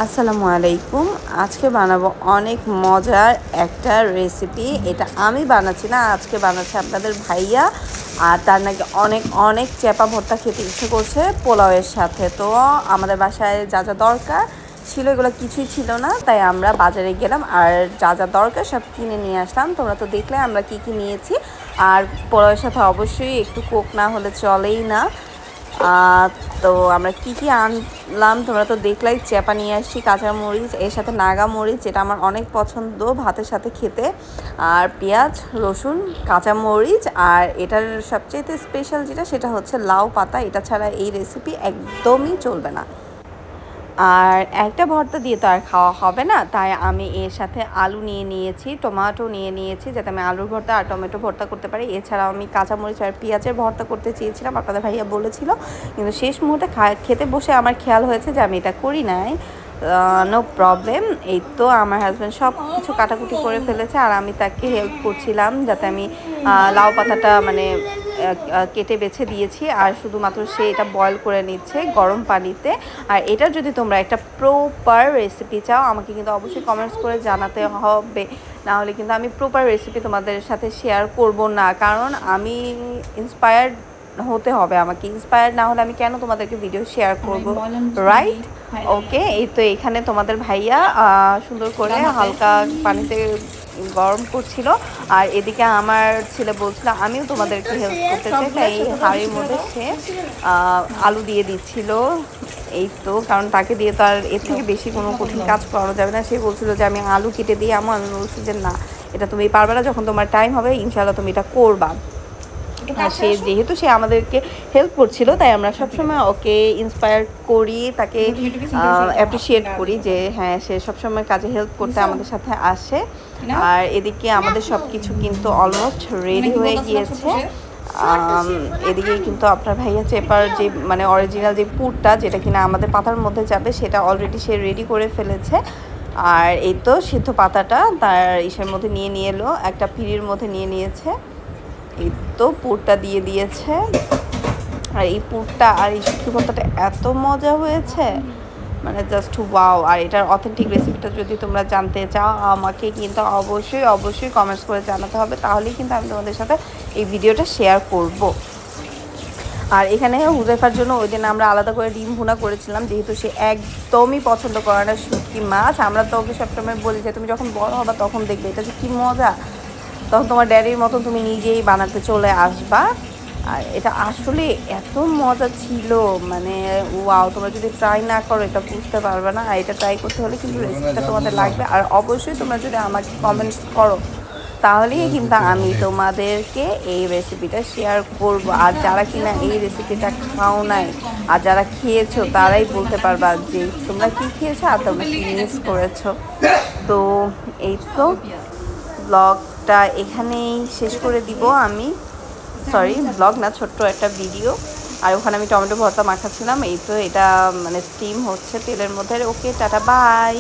আসসালামু আলাইকুম। আজকে বানাবো অনেক মজার একটা রেসিপি। এটা আমি বানাচ্ছি না, আজকে বানাচ্ছে আপনাদের ভাইয়া। আর তার নাকি অনেক অনেক চেপা ভর্তা খেতে ইচ্ছে করছে পোলাওয়ের সাথে। তো আমাদের বাসায় যা যা দরকার ছিল এগুলো কিছুই ছিল না, তাই আমরা বাজারে গেলাম আর যা যা দরকার সব কিনে নিয়ে আসলাম। তোমরা তো দেখলে আমরা কি কি নিয়েছি। আর পোলাওয়ের সাথে অবশ্যই একটু কোক না হলে চলেই না। তো আমরা কি কি আনলাম তোমরা তো দেখলাই। চেপা নিয়ে আসছি, কাঁচামরিচ, এর সাথে নাগা মরিচ, যেটা আমার অনেক পছন্দ ভাতের সাথে খেতে, আর পেঁয়াজ, রসুন, কাঁচামরিচ, আর এটার সবচেয়ে স্পেশাল যেটা সেটা হচ্ছে লাউ পাতা। এটা ছাড়া এই রেসিপি একদমই চলবে না। আর একটা ভর্তা দিয়ে তো আর খাওয়া হবে না, তাই আমি এর সাথে আলু নিয়ে নিয়েছি, টমেটো নিয়ে নিয়েছি, যাতে আমি আলুর ভর্তা আর টমেটো ভর্তা করতে পারি। এছাড়াও আমি কাঁচামরিচ আর পেঁয়াজের ভর্তা করতে চেয়েছিলাম, আপনাদের ভাইয়া বলেছিল, কিন্তু শেষ মুহূর্তে খেতে বসে আমার খেয়াল হয়েছে যে আমি এটা করি নাই। No problem. এই তো আমার হাজব্যান্ড সব কিছু কাটাকুটি করে ফেলেছে আর আমি তাকে হেল্প করছিলাম, যাতে আমি লাউ পাতাটা মানে কেটে বেছে দিয়েছি আর শুধুমাত্র সে এটা বয়েল করে নিচ্ছে গরম পানিতে। আর এটার যদি তোমরা একটা প্রপার রেসিপি চাও আমাকে কিন্তু অবশ্যই কমেন্টস করে জানাতে হবে, না হলে কিন্তু আমি প্রপার রেসিপি তোমাদের সাথে শেয়ার করব না। কারণ আমি ইন্সপায়ার্ড হতে হবে, আমাকে ইন্সপায়ার্ড না হলে আমি কেন তোমাদেরকে ভিডিও শেয়ার করব, রাইট? ওকে, এই তো এখানে তোমাদের ভাইয়া সুন্দর করে হালকা পানিতে গরম করছিল, আর এদিকে আমার ছেলে বলছিল আমিও তোমাদেরকে হেল্প করতে চাই, তাই এই হাঁড়ির মধ্যে সে আলু দিয়ে দিচ্ছিল। এই তো, কারণ তাকে দিয়ে তো আর এর থেকে বেশি কোনো কঠিন কাজ করানো যাবে না। সে বলছিল যে আমি আলু কেটে দিয়ে আমি বলছি যে না, এটা তুমি পারবে না, যখন তোমার টাইম হবে ইনশাআল্লাহ তুমি এটা করবা। আর সে যেহেতু সে আমাদেরকে হেল্প করছিল, তাই আমরা সবসময় ওকে ইন্সপায়ার করি, তাকে অ্যাপ্রিসিয়েট করি যে হ্যাঁ সে সবসময় কাজে হেল্প করতে আমাদের সাথে আসে। আর এদিকে আমাদের সব কিছু কিন্তু অলমোস্ট রেডি হয়ে গিয়েছে। এদিকে কিন্তু আপনার ভাইয়া চেপার যে মানে অরিজিনাল যে পুরটা, যেটা কিনা আমাদের পাতার মধ্যে যাবে, সেটা অলরেডি সে রেডি করে ফেলেছে। আর এই তো সিদ্ধ পাতাটা তার ইসের মধ্যে নিয়ে এলো, একটা পিঁড়ির মধ্যে নিয়ে নিয়েছে। এই তো পুরটা দিয়ে দিয়েছে। আর এই পুরটা আর এই শুটকি ভর্তাটা এত মজা হয়েছে, মানে জাস্ট ওয়াও। আর এটার অথেন্টিক রেসিপিটা যদি তোমরা জানতে চাও আমাকে কিন্তু অবশ্যই অবশ্যই কমেন্টস করে জানাতে হবে, তাহলেই কিন্তু আমি তোমাদের সাথে এই ভিডিওটা শেয়ার করব। আর এখানে হুজাইফার জন্য ওই দিন আমরা আলাদা করে ডিম ভুনা করেছিলাম, যেহেতু সে একদমই পছন্দ করে না শুটকি মাছ। আমরা তো ওকে সবসময় বলি যে তুমি যখন বড় হবা তখন দেখবে এটা যে কী মজা, তখন তোমার ড্যাডির মতো তুমি নিজেই বানাতে চলে আসবা। আর এটা আসলে এত মজা ছিল, মানে ওয়াও, তোমরা যদি ট্রাই না করো এটা বুঝতে পারবে না। আর এটা ট্রাই করতে হলে কিন্তু রেসিপিটা তোমাদের লাগবে। আর অবশ্যই তোমরা যদি আমাকে কমেন্টস করো তাহলেই কিন্তু আমি তোমাদেরকে এই রেসিপিটা শেয়ার করব। আর যারা কিনা এই রেসিপিটা খাও নাই আর যারা খেয়েছো তারাই বলতে পারবা যে তোমরা কি খেয়েছো আর তোমরা কি মিস করেছো। তো এই তো ব্লগটা এখানেই শেষ করে দিব আমি, সরি ব্লগ না, ছোট্ট একটা ভিডিও। আর ওখানে আমি টমেটো ভর্তা মাখাচ্ছিলাম। এই তো এটা মানে স্টিম হচ্ছে তেলের মধ্যে। ওকে, টাটা, বাই।